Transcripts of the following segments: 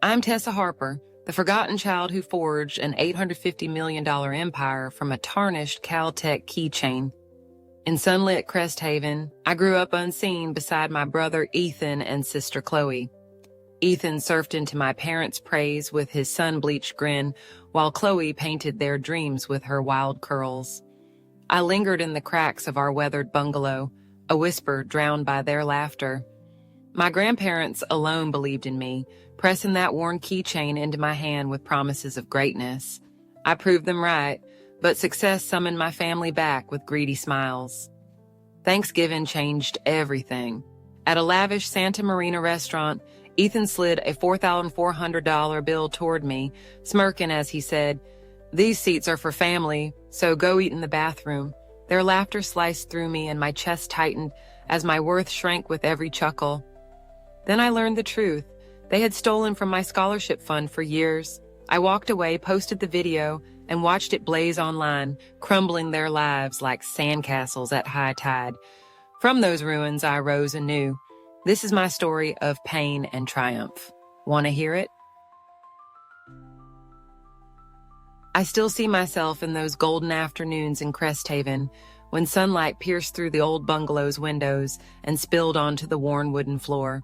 I'm Tessa Harper, the forgotten child who forged an $850 million empire from a tarnished Caltech keychain. In sunlit Crest Haven, I grew up unseen beside my brother Ethan and sister Chloe. Ethan surfed into my parents' praise with his sun-bleached grin, while Chloe painted their dreams with her wild curls. I lingered in the cracks of our weathered bungalow, a whisper drowned by their laughter. My grandparents alone believed in me, pressing that worn keychain into my hand with promises of greatness. I proved them right, but success summoned my family back with greedy smiles. Thanksgiving changed everything. At a lavish Santa Marina restaurant, Ethan slid a $4,400 bill toward me, smirking as he said, "These seats are for family, so go eat in the bathroom." Their laughter sliced through me and my chest tightened as my worth shrank with every chuckle. Then I learned the truth. They had stolen from my scholarship fund for years. I walked away, posted the video, and watched it blaze online, crumbling their lives like sandcastles at high tide. From those ruins, I rose anew. This is my story of pain and triumph. Want to hear it? I still see myself in those golden afternoons in Crest Haven, when sunlight pierced through the old bungalow's windows and spilled onto the worn wooden floor.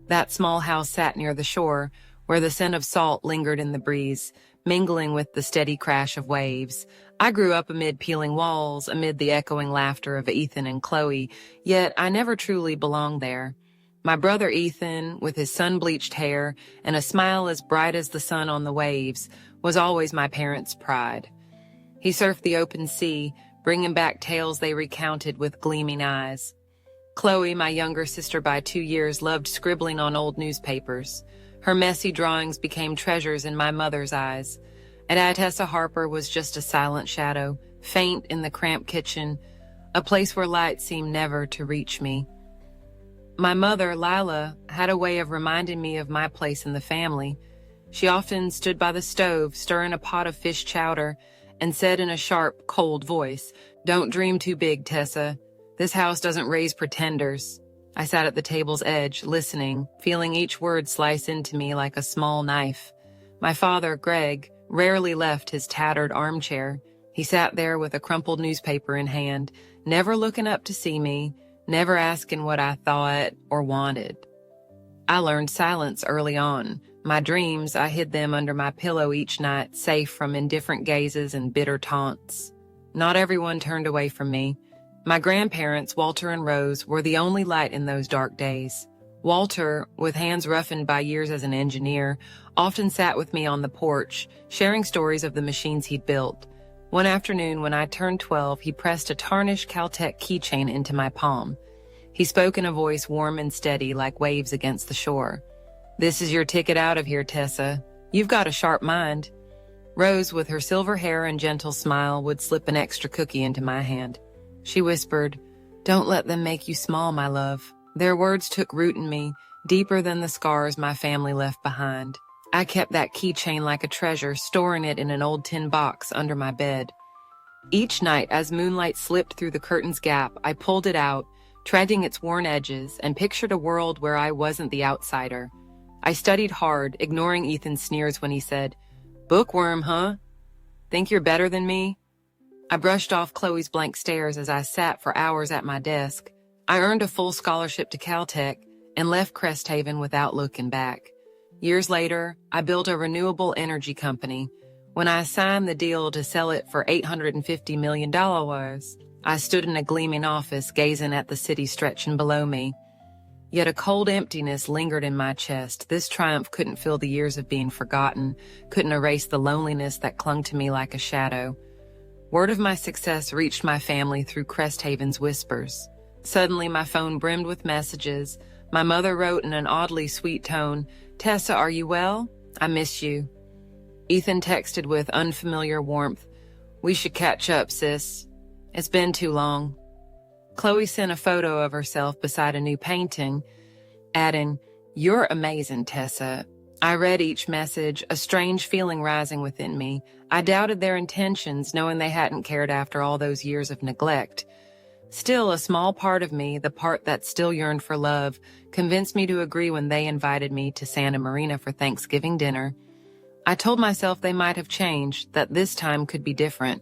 That small house sat near the shore, where the scent of salt lingered in the breeze, mingling with the steady crash of waves. I grew up amid peeling walls, amid the echoing laughter of Ethan and Chloe, yet I never truly belonged there. My brother Ethan, with his sun-bleached hair and a smile as bright as the sun on the waves, was always my parents' pride. He surfed the open sea, bringing back tales they recounted with gleaming eyes. Chloe, my younger sister by 2 years, loved scribbling on old newspapers. Her messy drawings became treasures in my mother's eyes. And Tessa Harper was just a silent shadow, faint in the cramped kitchen, a place where light seemed never to reach me. My mother, Lila, had a way of reminding me of my place in the family. She often stood by the stove, stirring a pot of fish chowder, and said in a sharp, cold voice, "Don't dream too big, Tessa. This house doesn't raise pretenders." I sat at the table's edge, listening, feeling each word slice into me like a small knife. My father, Greg, rarely left his tattered armchair. He sat there with a crumpled newspaper in hand, never looking up to see me, never asking what I thought or wanted. I learned silence early on. My dreams, I hid them under my pillow each night, safe from indifferent gazes and bitter taunts. Not everyone turned away from me. My grandparents, Walter and Rose, were the only light in those dark days. Walter, with hands roughened by years as an engineer, often sat with me on the porch, sharing stories of the machines he'd built. One afternoon, when I turned 12, he pressed a tarnished Caltech keychain into my palm. He spoke in a voice warm and steady, like waves against the shore. "This is your ticket out of here, Tessa. You've got a sharp mind." Rose, with her silver hair and gentle smile, would slip an extra cookie into my hand. She whispered, "Don't let them make you small, my love." Their words took root in me, deeper than the scars my family left behind. I kept that keychain like a treasure, storing it in an old tin box under my bed. Each night, as moonlight slipped through the curtain's gap, I pulled it out, treading its worn edges, and pictured a world where I wasn't the outsider. I studied hard, ignoring Ethan's sneers when he said, "Bookworm, huh? Think you're better than me?" I brushed off Chloe's blank stares as I sat for hours at my desk. I earned a full scholarship to Caltech and left Crest Haven without looking back. Years later, I built a renewable energy company. When I signed the deal to sell it for $850 million, I stood in a gleaming office gazing at the city stretching below me. Yet a cold emptiness lingered in my chest. This triumph couldn't fill the years of being forgotten, couldn't erase the loneliness that clung to me like a shadow. Word of my success reached my family through Crest Haven's whispers. Suddenly, my phone brimmed with messages. My mother wrote in an oddly sweet tone, "Tessa, are you well? I miss you." Ethan texted with unfamiliar warmth, "We should catch up, sis. It's been too long." Chloe sent a photo of herself beside a new painting, adding, "You're amazing, Tessa." I read each message, a strange feeling rising within me. I doubted their intentions, knowing they hadn't cared after all those years of neglect. Still, a small part of me, the part that still yearned for love, convinced me to agree when they invited me to Santa Marina for Thanksgiving dinner. I told myself they might have changed, that this time could be different.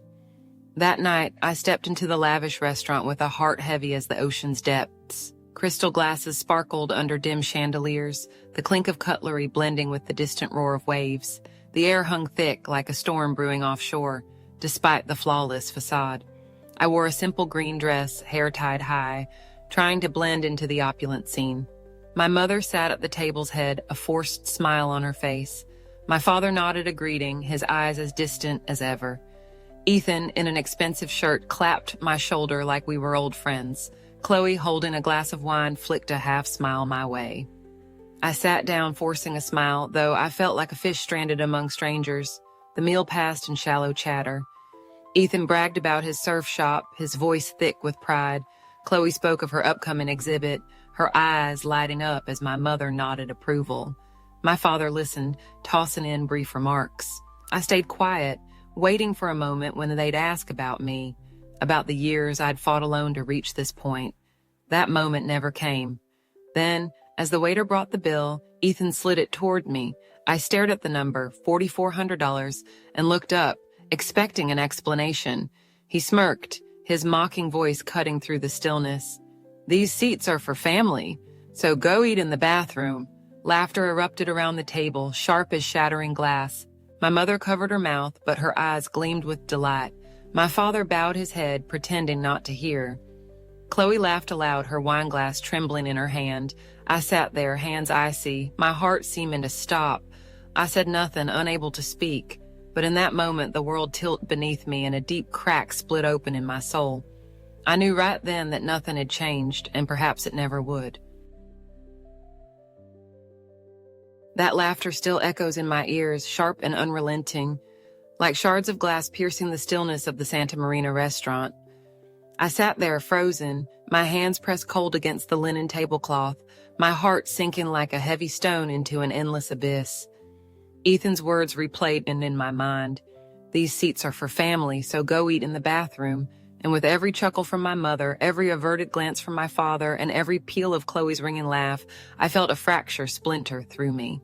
That night, I stepped into the lavish restaurant with a heart heavy as the ocean's depths. Crystal glasses sparkled under dim chandeliers, the clink of cutlery blending with the distant roar of waves. The air hung thick like a storm brewing offshore, despite the flawless facade. I wore a simple green dress, hair tied high, trying to blend into the opulent scene. My mother sat at the table's head, a forced smile on her face. My father nodded a greeting, his eyes as distant as ever. Ethan, in an expensive shirt, clapped my shoulder like we were old friends. Chloe, holding a glass of wine, flicked a half-smile my way. I sat down, forcing a smile, though I felt like a fish stranded among strangers. The meal passed in shallow chatter. Ethan bragged about his surf shop, his voice thick with pride. Chloe spoke of her upcoming exhibit, her eyes lighting up as my mother nodded approval. My father listened, tossing in brief remarks. I stayed quiet, waiting for a moment when they'd ask about me, about the years I'd fought alone to reach this point. That moment never came. Then, as the waiter brought the bill, Ethan slid it toward me. I stared at the number, $4,400, and looked up, expecting an explanation. He smirked, his mocking voice cutting through the stillness. "These seats are for family, so go eat in the bathroom." Laughter erupted around the table, sharp as shattering glass. My mother covered her mouth, but her eyes gleamed with delight. My father bowed his head, pretending not to hear. Chloe laughed aloud, her wineglass trembling in her hand. I sat there, hands icy, my heart seeming to stop. I said nothing, unable to speak. But in that moment, the world tilted beneath me and a deep crack split open in my soul. I knew right then that nothing had changed, and perhaps it never would. That laughter still echoes in my ears, sharp and unrelenting, like shards of glass piercing the stillness of the Santa Marina restaurant. I sat there, frozen, my hands pressed cold against the linen tablecloth, my heart sinking like a heavy stone into an endless abyss. Ethan's words replayed in my mind. "These seats are for family, so go eat in the bathroom." And with every chuckle from my mother, every averted glance from my father, and every peal of Chloe's ringing laugh, I felt a fracture splinter through me.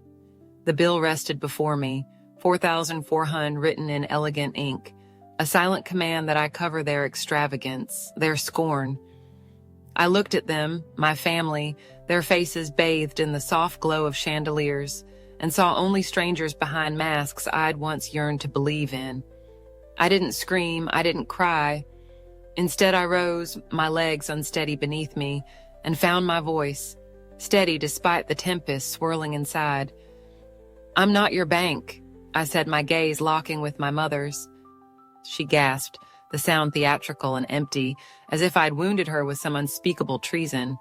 The bill rested before me, $4,400 written in elegant ink, a silent command that I cover their extravagance, their scorn. I looked at them, my family, their faces bathed in the soft glow of chandeliers, and saw only strangers behind masks I'd once yearned to believe in. I didn't scream, I didn't cry. Instead, I rose, my legs unsteady beneath me, and found my voice, steady despite the tempest swirling inside. "I'm not your bank," I said, my gaze locking with my mother's. She gasped, the sound theatrical and empty, as if I'd wounded her with some unspeakable treason.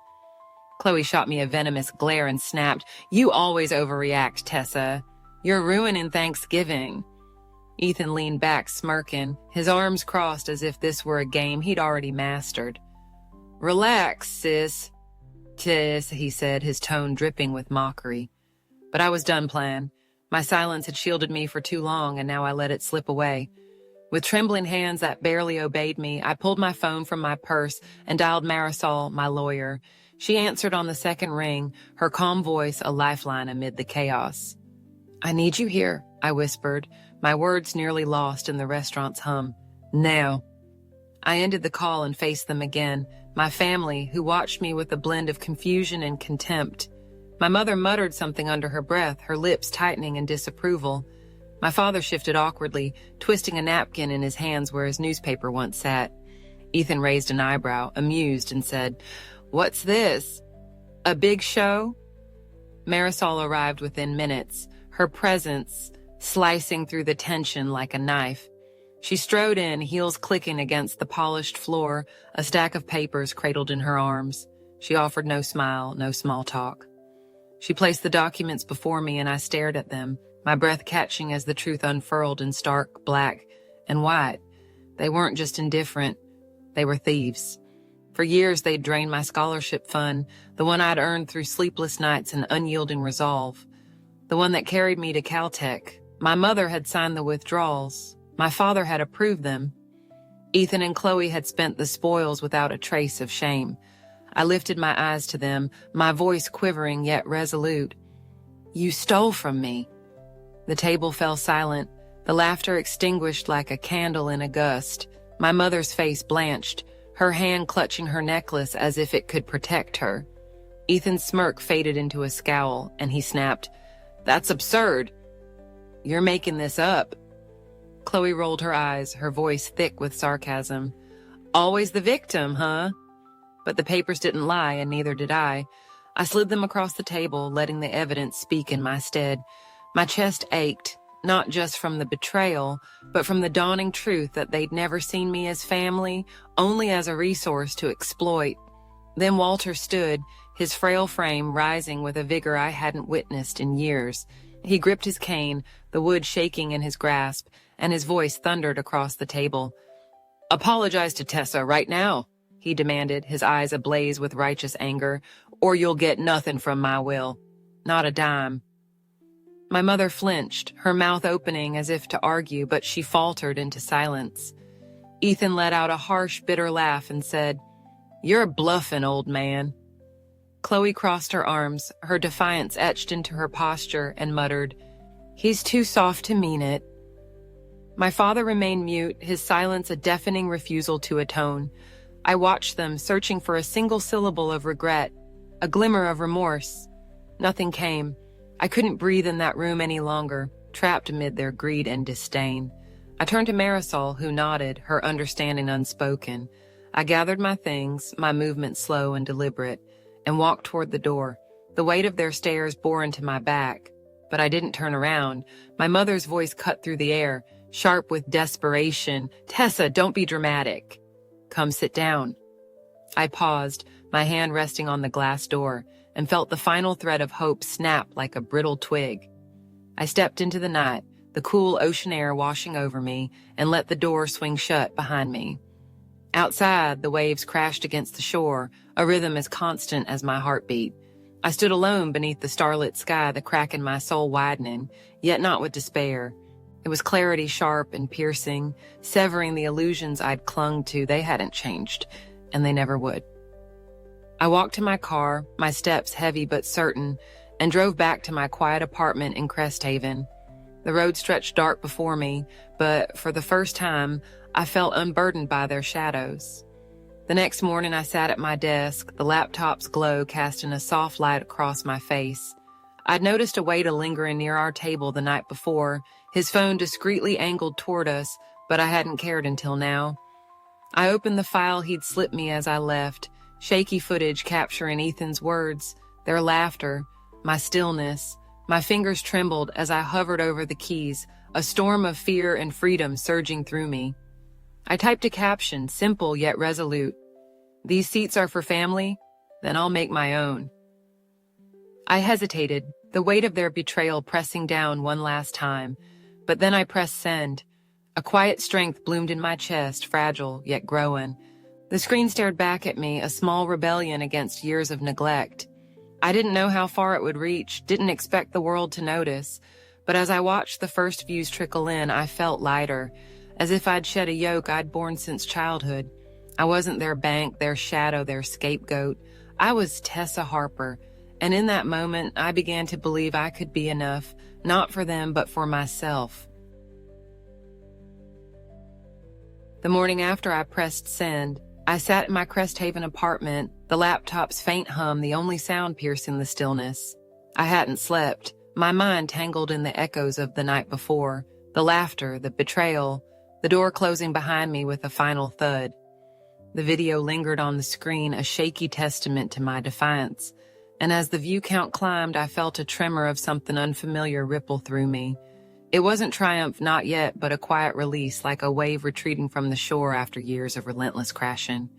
Chloe shot me a venomous glare and snapped, "You always overreact, Tessa. You're ruining Thanksgiving." Ethan leaned back, smirking, his arms crossed as if this were a game he'd already mastered. "Relax, sis," he said, his tone dripping with mockery. But I was done playing. My silence had shielded me for too long, and now I let it slip away. With trembling hands that barely obeyed me, I pulled my phone from my purse and dialed Marisol, my lawyer. She answered on the second ring, her calm voice a lifeline amid the chaos. "I need you here," I whispered, my words nearly lost in the restaurant's hum. "Now." I ended the call and faced them again, my family, who watched me with a blend of confusion and contempt. My mother muttered something under her breath, her lips tightening in disapproval. My father shifted awkwardly, twisting a napkin in his hands where his newspaper once sat. Ethan raised an eyebrow, amused, and said, "What's this? A big show?" Marisol arrived within minutes, her presence slicing through the tension like a knife. She strode in, heels clicking against the polished floor, a stack of papers cradled in her arms. She offered no smile, no small talk. She placed the documents before me, and I stared at them, my breath catching as the truth unfurled in stark black and white. They weren't just indifferent, they were thieves. For years they'd drained my scholarship fund, the one I'd earned through sleepless nights and unyielding resolve, the one that carried me to Caltech. My mother had signed the withdrawals. My father had approved them. Ethan and Chloe had spent the spoils without a trace of shame. I lifted my eyes to them, my voice quivering yet resolute. "You stole from me." The table fell silent, the laughter extinguished like a candle in a gust. My mother's face blanched, her hand clutching her necklace as if it could protect her. Ethan's smirk faded into a scowl, and he snapped, "That's absurd. You're making this up." Chloe rolled her eyes, her voice thick with sarcasm. "Always the victim, huh?" But the papers didn't lie, and neither did I. I slid them across the table, letting the evidence speak in my stead. My chest ached, not just from the betrayal, but from the dawning truth that they'd never seen me as family, only as a resource to exploit. Then Walter stood, his frail frame rising with a vigor I hadn't witnessed in years. He gripped his cane, the wood shaking in his grasp, and his voice thundered across the table. "Apologize to Tessa right now," he demanded, his eyes ablaze with righteous anger, "or you'll get nothing from my will. Not a dime." My mother flinched, her mouth opening as if to argue, but she faltered into silence. Ethan let out a harsh, bitter laugh and said, "You're bluffing, old man." Chloe crossed her arms, her defiance etched into her posture, and muttered, "He's too soft to mean it." My father remained mute, his silence a deafening refusal to atone. I watched them, searching for a single syllable of regret, a glimmer of remorse. Nothing came. I couldn't breathe in that room any longer, trapped amid their greed and disdain. I turned to Marisol, who nodded, her understanding unspoken. I gathered my things, my movement slow and deliberate, and walked toward the door. The weight of their stares bore into my back, but I didn't turn around. My mother's voice cut through the air, sharp with desperation. "Tessa, don't be dramatic. Come sit down." I paused, my hand resting on the glass door, and felt the final thread of hope snap like a brittle twig. I stepped into the night, the cool ocean air washing over me, and let the door swing shut behind me. Outside, the waves crashed against the shore, a rhythm as constant as my heartbeat. I stood alone beneath the starlit sky, the crack in my soul widening, yet not with despair. It was clarity sharp and piercing, severing the illusions I'd clung to. They hadn't changed, and they never would. I walked to my car, my steps heavy but certain, and drove back to my quiet apartment in Cresthaven. The road stretched dark before me, but for the first time, I felt unburdened by their shadows. The next morning, I sat at my desk, the laptop's glow casting a soft light across my face. I'd noticed a waiter lingering near our table the night before, his phone discreetly angled toward us, but I hadn't cared until now. I opened the file he'd slipped me as I left, shaky footage capturing Ethan's words, their laughter, my stillness. My fingers trembled as I hovered over the keys, a storm of fear and freedom surging through me. I typed a caption, simple yet resolute. "These seats are for family? Then I'll make my own." I hesitated, the weight of their betrayal pressing down one last time, but then I pressed send. A quiet strength bloomed in my chest, fragile yet growing. The screen stared back at me, a small rebellion against years of neglect. I didn't know how far it would reach, didn't expect the world to notice, but as I watched the first views trickle in, I felt lighter, as if I'd shed a yoke I'd borne since childhood. I wasn't their bank, their shadow, their scapegoat. I was Tessa Harper, and in that moment, I began to believe I could be enough, not for them, but for myself. The morning after I pressed send, I sat in my Cresthaven apartment, the laptop's faint hum the only sound piercing the stillness. I hadn't slept, my mind tangled in the echoes of the night before, the laughter, the betrayal, the door closing behind me with a final thud. The video lingered on the screen, a shaky testament to my defiance, and as the view count climbed, I felt a tremor of something unfamiliar ripple through me. It wasn't triumph, not yet, but a quiet release, like a wave retreating from the shore after years of relentless crashing.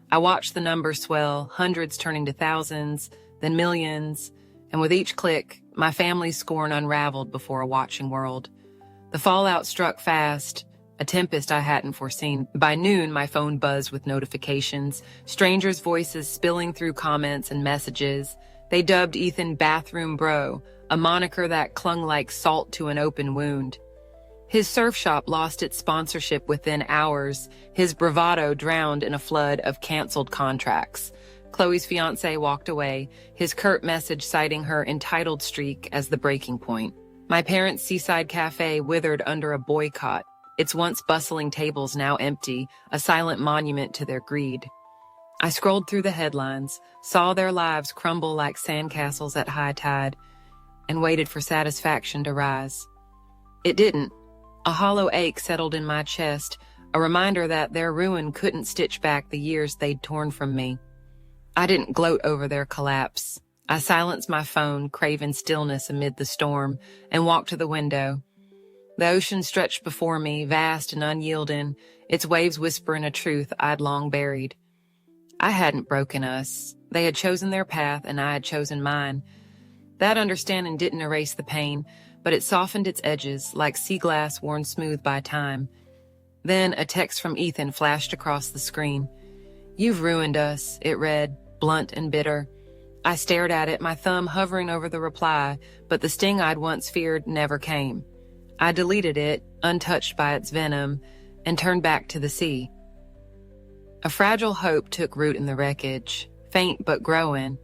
I watched the numbers swell, hundreds turning to thousands, then millions, and with each click, my family's scorn unraveled before a watching world. The fallout struck fast, a tempest I hadn't foreseen. By noon, my phone buzzed with notifications, strangers' voices spilling through comments and messages. They dubbed Ethan Bathroom Bro, a moniker that clung like salt to an open wound. His surf shop lost its sponsorship within hours, his bravado drowned in a flood of canceled contracts. Chloe's fiancé walked away, his curt message citing her entitled streak as the breaking point. My parents' seaside cafe withered under a boycott, its once bustling tables now empty, a silent monument to their greed. I scrolled through the headlines, saw their lives crumble like sandcastles at high tide, and waited for satisfaction to rise. It didn't. A hollow ache settled in my chest, a reminder that their ruin couldn't stitch back the years they'd torn from me. I didn't gloat over their collapse. I silenced my phone, craving stillness amid the storm, and walked to the window. The ocean stretched before me, vast and unyielding, its waves whispering a truth I'd long buried. I hadn't broken us. They had chosen their path, and I had chosen mine. That understanding didn't erase the pain, but it softened its edges, like sea glass worn smooth by time. Then a text from Ethan flashed across the screen. "You've ruined us," it read, blunt and bitter. I stared at it, my thumb hovering over the reply, but the sting I'd once feared never came. I deleted it, untouched by its venom, and turned back to the sea. A fragile hope took root in the wreckage, faint but growing.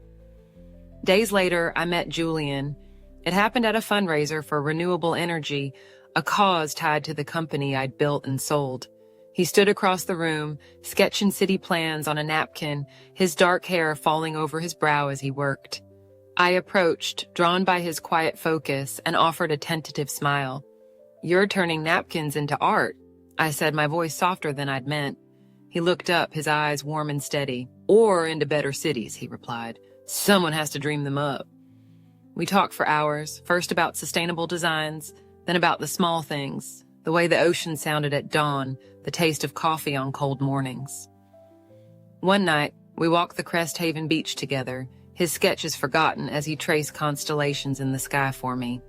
Days later, I met Julian. It happened at a fundraiser for renewable energy, a cause tied to the company I'd built and sold. He stood across the room, sketching city plans on a napkin, his dark hair falling over his brow as he worked. I approached, drawn by his quiet focus, and offered a tentative smile. "You're turning napkins into art," I said, my voice softer than I'd meant. He looked up, his eyes warm and steady. "Or into better cities," he replied. "Someone has to dream them up." We talked for hours, first about sustainable designs, then about the small things, the way the ocean sounded at dawn, the taste of coffee on cold mornings. One night, we walked the Crest Haven beach together, his sketches forgotten as he traced constellations in the sky for me.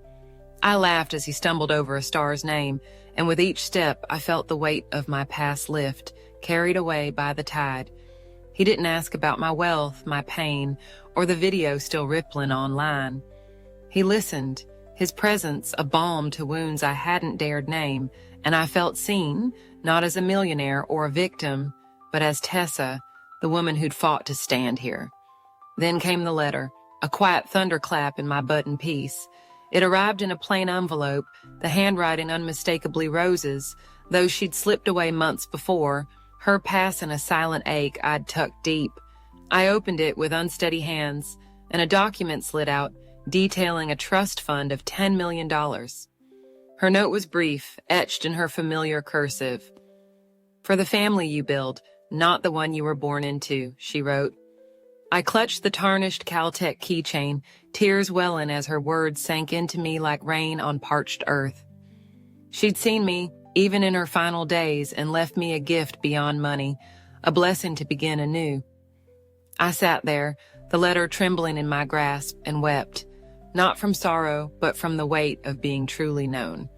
I laughed as he stumbled over a star's name, and with each step, I felt the weight of my past lift, carried away by the tide. He didn't ask about my wealth, my pain, or the video still rippling online. He listened, his presence a balm to wounds I hadn't dared name, and I felt seen, not as a millionaire or a victim, but as Tessa, the woman who'd fought to stand here. Then came the letter, a quiet thunderclap in my button piece. It arrived in a plain envelope, the handwriting unmistakably Rose's, though she'd slipped away months before, her passing a silent ache I'd tucked deep. I opened it with unsteady hands, and a document slid out, detailing a trust fund of $10 million. Her note was brief, etched in her familiar cursive. "For the family you build, not the one you were born into," she wrote. I clutched the tarnished Caltech keychain, tears welling as her words sank into me like rain on parched earth. She'd seen me, even in her final days, and left me a gift beyond money, a blessing to begin anew. I sat there, the letter trembling in my grasp, and wept, not from sorrow, but from the weight of being truly known.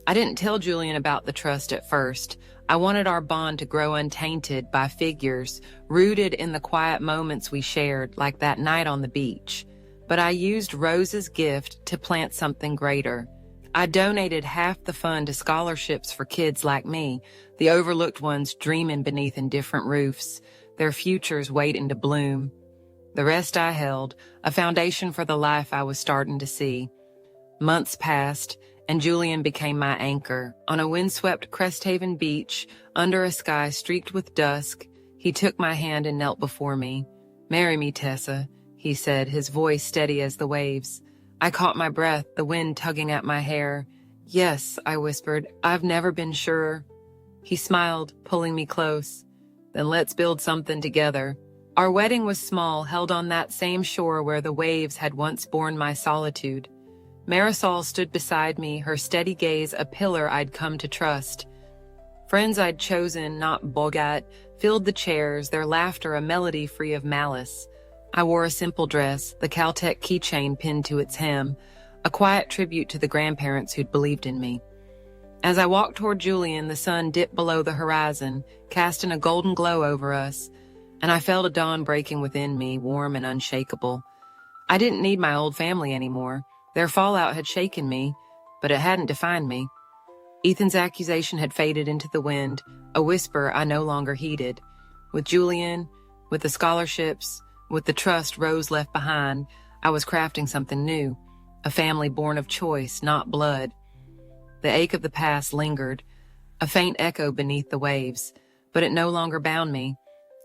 I didn't tell Julian about the trust at first. I wanted our bond to grow untainted by figures, rooted in the quiet moments we shared, like that night on the beach. But I used Rose's gift to plant something greater. I donated half the fund to scholarships for kids like me, the overlooked ones dreaming beneath indifferent roofs, their futures waiting to bloom. The rest I held, a foundation for the life I was starting to see. Months passed, and Julian became my anchor. On a windswept Crest Haven beach, under a sky streaked with dusk, he took my hand and knelt before me. "Marry me, Tessa," he said, his voice steady as the waves. I caught my breath, the wind tugging at my hair. "Yes," I whispered, "I've never been surer." He smiled, pulling me close. "Then let's build something together." Our wedding was small, held on that same shore where the waves had once borne my solitude. Marisol stood beside me, her steady gaze a pillar I'd come to trust. Friends I'd chosen, not bogat, filled the chairs, their laughter a melody free of malice. I wore a simple dress, the Caltech keychain pinned to its hem, a quiet tribute to the grandparents who'd believed in me. As I walked toward Julian, the sun dipped below the horizon, casting a golden glow over us, and I felt a dawn breaking within me, warm and unshakable. I didn't need my old family anymore. Their fallout had shaken me, but it hadn't defined me. Ethan's accusation had faded into the wind, a whisper I no longer heeded. With Julian, with the scholarships, with the trust Rose left behind, I was crafting something new, a family born of choice, not blood. The ache of the past lingered, a faint echo beneath the waves, but it no longer bound me.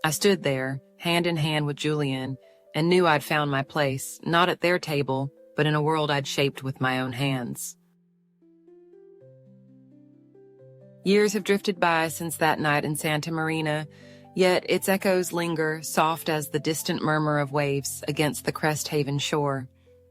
I stood there, hand in hand with Julian, and knew I'd found my place, not at their table, but in a world I'd shaped with my own hands. Years have drifted by since that night in Santa Marina, yet its echoes linger, soft as the distant murmur of waves against the Cresthaven shore.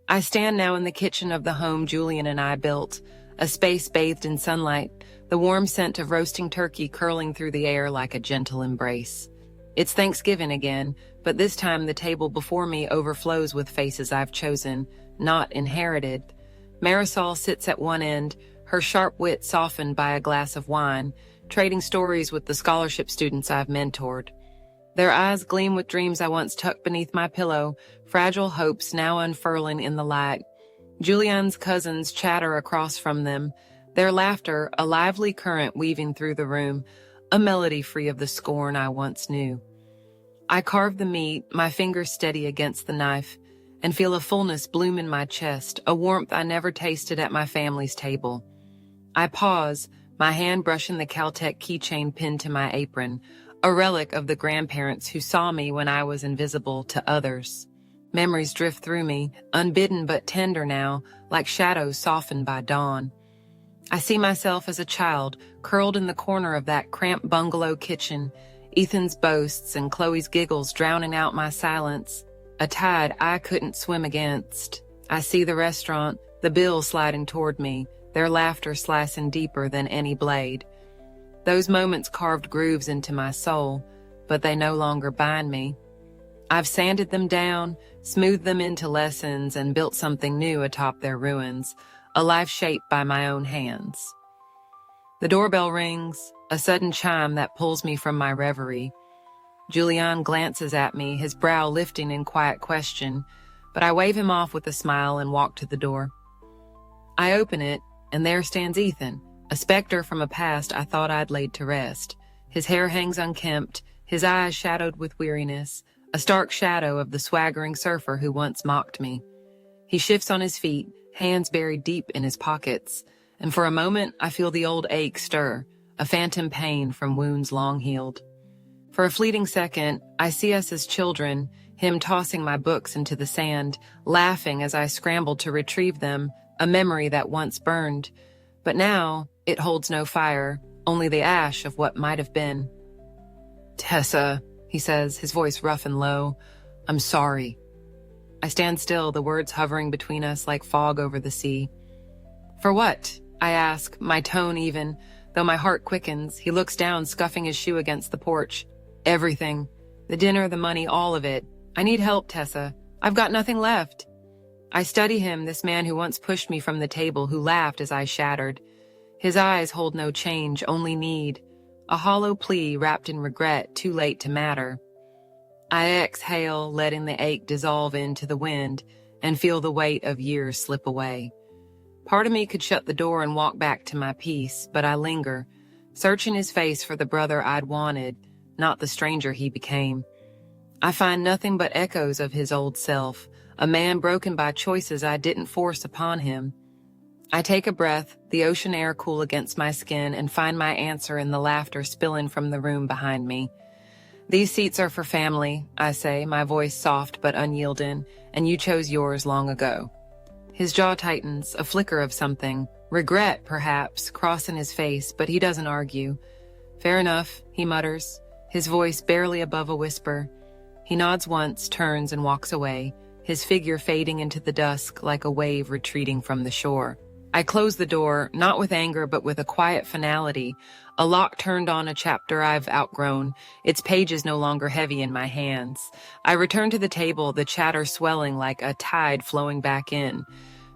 I stand now in the kitchen of the home Julian and I built, a space bathed in sunlight, the warm scent of roasting turkey curling through the air like a gentle embrace. It's Thanksgiving again, but this time the table before me overflows with faces I've chosen, not inherited. Marisol sits at one end, her sharp wit softened by a glass of wine, trading stories with the scholarship students I've mentored. Their eyes gleam with dreams I once tucked beneath my pillow, fragile hopes now unfurling in the light. Julian's cousins chatter across from them, their laughter a lively current weaving through the room, a melody free of the scorn I once knew. I carve the meat, my fingers steady against the knife, and feel a fullness bloom in my chest, a warmth I never tasted at my family's table. I pause, my hand brushing the Caltech keychain pinned to my apron, a relic of the grandparents who saw me when I was invisible to others. Memories drift through me, unbidden but tender now, like shadows softened by dawn. I see myself as a child, curled in the corner of that cramped bungalow kitchen, Ethan's boasts and Chloe's giggles drowning out my silence, a tide I couldn't swim against. I see the restaurant, the bill sliding toward me, their laughter slicing deeper than any blade. Those moments carved grooves into my soul, but they no longer bind me. I've sanded them down, smoothed them into lessons, and built something new atop their ruins, a life shaped by my own hands. The doorbell rings, a sudden chime that pulls me from my reverie. Julian glances at me, his brow lifting in quiet question, but I wave him off with a smile and walk to the door. I open it, and there stands Ethan, a specter from a past I thought I'd laid to rest. His hair hangs unkempt, his eyes shadowed with weariness, a stark shadow of the swaggering surfer who once mocked me. He shifts on his feet, hands buried deep in his pockets, and for a moment I feel the old ache stir, a phantom pain from wounds long healed. For a fleeting second, I see us as children, him tossing my books into the sand, laughing as I scrambled to retrieve them, a memory that once burned. But now, it holds no fire, only the ash of what might have been. "Tessa," he says, his voice rough and low, "I'm sorry." I stand still, the words hovering between us like fog over the sea. "For what?" I ask, my tone even, though my heart quickens. He looks down, scuffing his shoe against the porch. "Everything. The dinner, the money, all of it. I need help, Tessa. I've got nothing left." I study him, this man who once pushed me from the table, who laughed as I shattered. His eyes hold no change, only need. A hollow plea wrapped in regret, too late to matter. I exhale, letting the ache dissolve into the wind, and feel the weight of years slip away. Part of me could shut the door and walk back to my peace, but I linger, searching his face for the brother I'd wanted, not the stranger he became. I find nothing but echoes of his old self, a man broken by choices I didn't force upon him. I take a breath, the ocean air cool against my skin, and find my answer in the laughter spilling from the room behind me. "These seats are for family," I say, my voice soft but unyielding, "and you chose yours long ago." His jaw tightens, a flicker of something, regret perhaps, crossing his face, but he doesn't argue. "Fair enough," he mutters, his voice barely above a whisper. He nods once, turns, and walks away, his figure fading into the dusk like a wave retreating from the shore. I close the door, not with anger but with a quiet finality, a lock turned on a chapter I've outgrown, its pages no longer heavy in my hands. I return to the table, the chatter swelling like a tide flowing back in.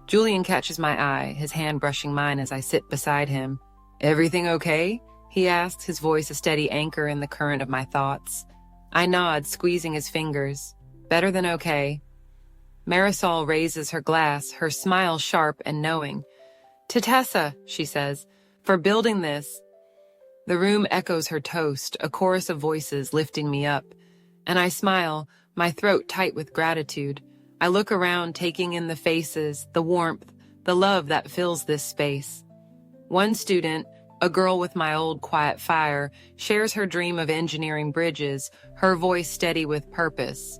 Julian catches my eye, his hand brushing mine as I sit beside him. "Everything okay?" he asks, his voice a steady anchor in the current of my thoughts. I nod, squeezing his fingers. "Better than okay." Marisol raises her glass, her smile sharp and knowing. "To Tessa," she says, for building this." The room echoes her toast, a chorus of voices lifting me up. And I smile, my throat tight with gratitude. I look around, taking in the faces, the warmth, the love that fills this space. One student, a girl with my old quiet fire, shares her dream of engineering bridges, her voice steady with purpose.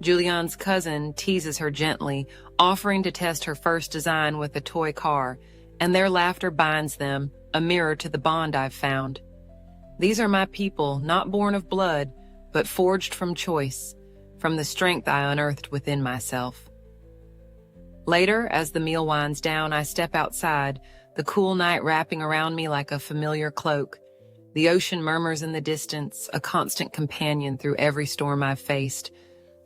Julianne's cousin teases her gently, offering to test her first design with a toy car, and their laughter binds them, a mirror to the bond I've found. These are my people, not born of blood, but forged from choice, from the strength I unearthed within myself. Later, as the meal winds down, I step outside, the cool night wrapping around me like a familiar cloak. The ocean murmurs in the distance, a constant companion through every storm I've faced.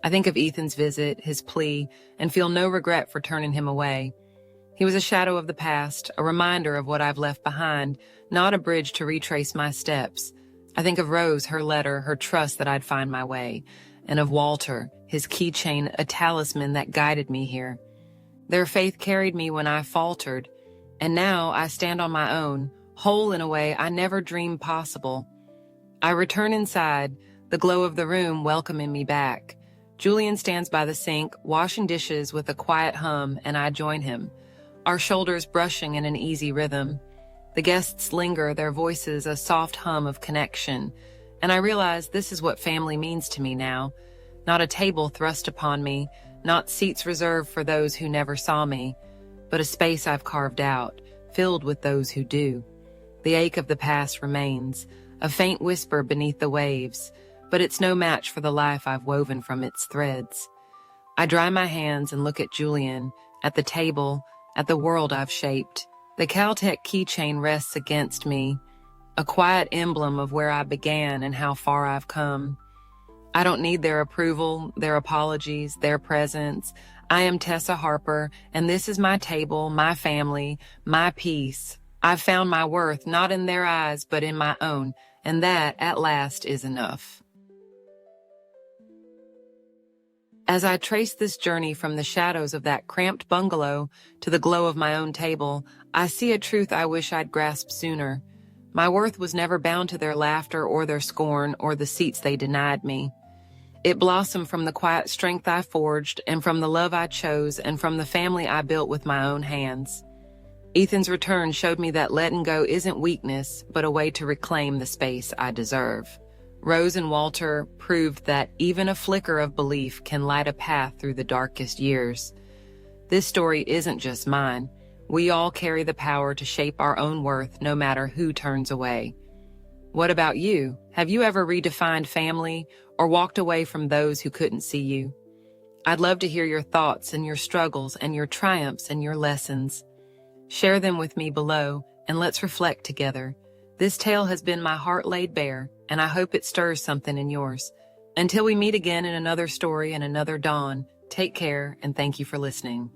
I think of Ethan's visit, his plea, and feel no regret for turning him away. He was a shadow of the past, a reminder of what I've left behind, not a bridge to retrace my steps. I think of Rose, her letter, her trust that I'd find my way, and of Walter, his keychain, a talisman that guided me here. Their faith carried me when I faltered, and now I stand on my own, whole in a way I never dreamed possible. I return inside, the glow of the room welcoming me back. Julian stands by the sink, washing dishes with a quiet hum, and I join him, our shoulders brushing in an easy rhythm. The guests linger, their voices a soft hum of connection, and I realize this is what family means to me now. Not a table thrust upon me, not seats reserved for those who never saw me, but a space I've carved out, filled with those who do. The ache of the past remains, a faint whisper beneath the waves, but it's no match for the life I've woven from its threads. I dry my hands and look at Julian, at the table, at the world I've shaped. The Caltech keychain rests against me, a quiet emblem of where I began and how far I've come. I don't need their approval, their apologies, their presence. I am Tessa Harper, and this is my table, my family, my peace. I've found my worth, not in their eyes, but in my own, and that, at last, is enough. As I trace this journey from the shadows of that cramped bungalow to the glow of my own table, I see a truth I wish I'd grasped sooner. My worth was never bound to their laughter or their scorn or the seats they denied me. It blossomed from the quiet strength I forged and from the love I chose and from the family I built with my own hands. Ethan's return showed me that letting go isn't weakness, but a way to reclaim the space I deserve. Rose and Walter proved that even a flicker of belief can light a path through the darkest years. This story isn't just mine. We all carry the power to shape our own worth, no matter who turns away. What about you? Have you ever redefined family or walked away from those who couldn't see you? I'd love to hear your thoughts and your struggles and your triumphs and your lessons. Share them with me below, and let's reflect together. This tale has been my heart laid bare, and I hope it stirs something in yours. Until we meet again in another story and another dawn, take care and thank you for listening.